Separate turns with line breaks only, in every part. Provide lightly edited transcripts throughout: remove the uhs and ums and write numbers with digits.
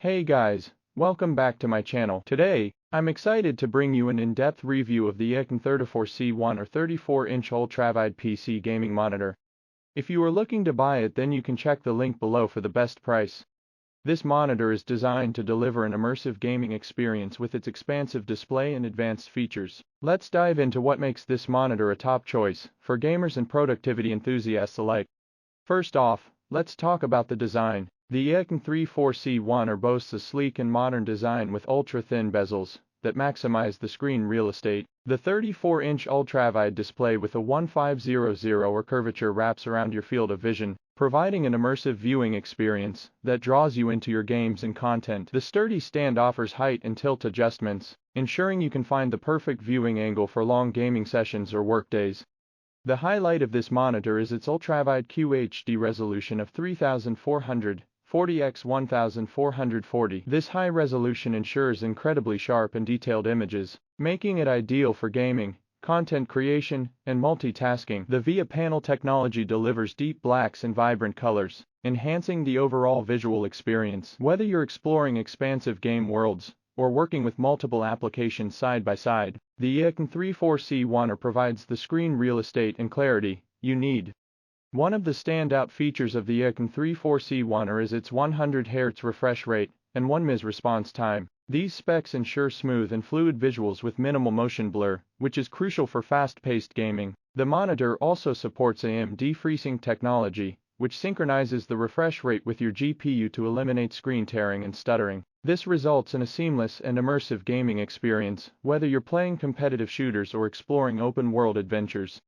Hey guys, welcome back to my channel. Today, I'm excited to bring you an in-depth review of the INNOCN 34C1R 34-inch Ultrawide PC gaming monitor. If you are looking to buy it, then you can check the link below for the best price. This monitor is designed to deliver an immersive gaming experience with its expansive display and advanced features. Let's dive into what makes this monitor a top choice for gamers and productivity enthusiasts alike. First off, let's talk about the design. The INNOCN 34C1R boasts a sleek and modern design with ultra-thin bezels that maximize the screen real estate. The 34-inch ultrawide display with a 1500 curvature wraps around your field of vision, providing an immersive viewing experience that draws you into your games and content. The sturdy stand offers height and tilt adjustments, ensuring you can find the perfect viewing angle for long gaming sessions or workdays. The highlight of this monitor is its Ultrawide WQHD resolution of 3440 x 1440. This high resolution ensures incredibly sharp and detailed images, making it ideal for gaming, content creation, and multitasking. The VIA panel technology delivers deep blacks and vibrant colors, enhancing the overall visual experience. Whether you're exploring expansive game worlds or working with multiple applications side by side, the INNOCN 34C1R provides the screen real estate and clarity you need. One of the standout features of the INNOCN 34C1R is its 100 Hz refresh rate and 1 ms response time. These specs ensure smooth and fluid visuals with minimal motion blur, which is crucial for fast-paced gaming. The monitor also supports AMD FreeSync technology, which synchronizes the refresh rate with your GPU to eliminate screen tearing and stuttering. This results in a seamless and immersive gaming experience, whether you're playing competitive shooters or exploring open-world adventures.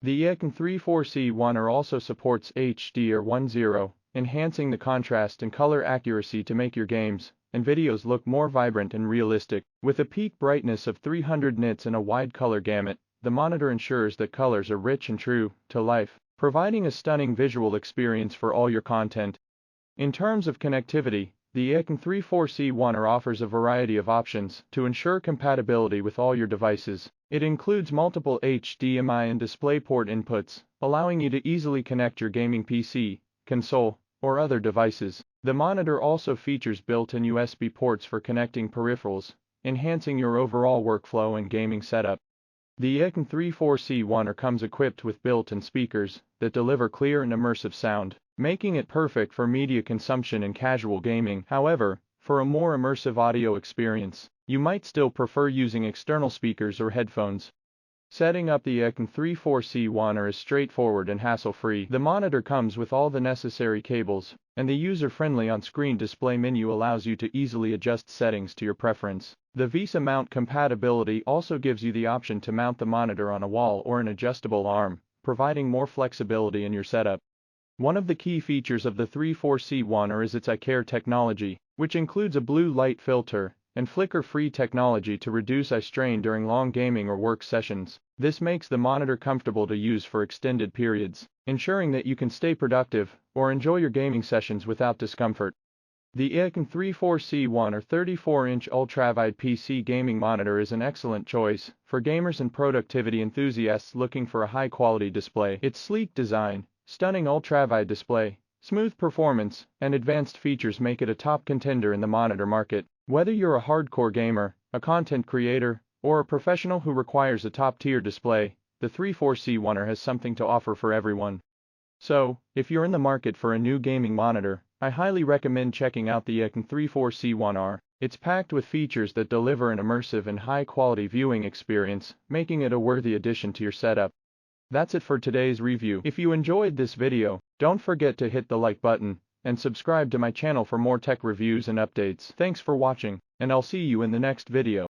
The INNOCN 34C1R also supports HDR10, enhancing the contrast and color accuracy to make your games and videos look more vibrant and realistic. With a peak brightness of 300 nits and a wide color gamut, the monitor ensures that colors are rich and true to life, providing a stunning visual experience for all your content. In terms of connectivity, the INNOCN 34C1R offers a variety of options to ensure compatibility with all your devices. It includes multiple HDMI and DisplayPort inputs, allowing you to easily connect your gaming PC, console, or other devices. The monitor also features built-in USB ports for connecting peripherals, enhancing your overall workflow and gaming setup. The INNOCN 34C1R comes equipped with built-in speakers that deliver clear and immersive sound, making it perfect for media consumption and casual gaming. However, for a more immersive audio experience, you might still prefer using external speakers or headphones. Setting up the INNOCN 34C1R is straightforward and hassle-free. The monitor comes with all the necessary cables, and the user-friendly on-screen display menu allows you to easily adjust settings to your preference. The VESA mount compatibility also gives you the option to mount the monitor on a wall or an adjustable arm, providing more flexibility in your setup. One of the key features of the 34C1R is its eye technology, which includes a blue light filter and flicker-free technology to reduce eye strain during long gaming or work sessions. This makes the monitor comfortable to use for extended periods, ensuring that you can stay productive or enjoy your gaming sessions without discomfort. The INNOCN 34C1R 34-inch Ultrawide PC gaming monitor is an excellent choice for gamers and productivity enthusiasts looking for a high-quality display. Its sleek design, stunning ultrawide display, smooth performance, and advanced features make it a top contender in the monitor market. Whether you're a hardcore gamer, a content creator, or a professional who requires a top-tier display, the 34C1R has something to offer for everyone. So, if you're in the market for a new gaming monitor, I highly recommend checking out the INNOCN 34C1R. It's packed with features that deliver an immersive and high-quality viewing experience, making it a worthy addition to your setup. That's it for today's review. If you enjoyed this video, don't forget to hit the like button and subscribe to my channel for more tech reviews and updates. Thanks for watching, and I'll see you in the next video.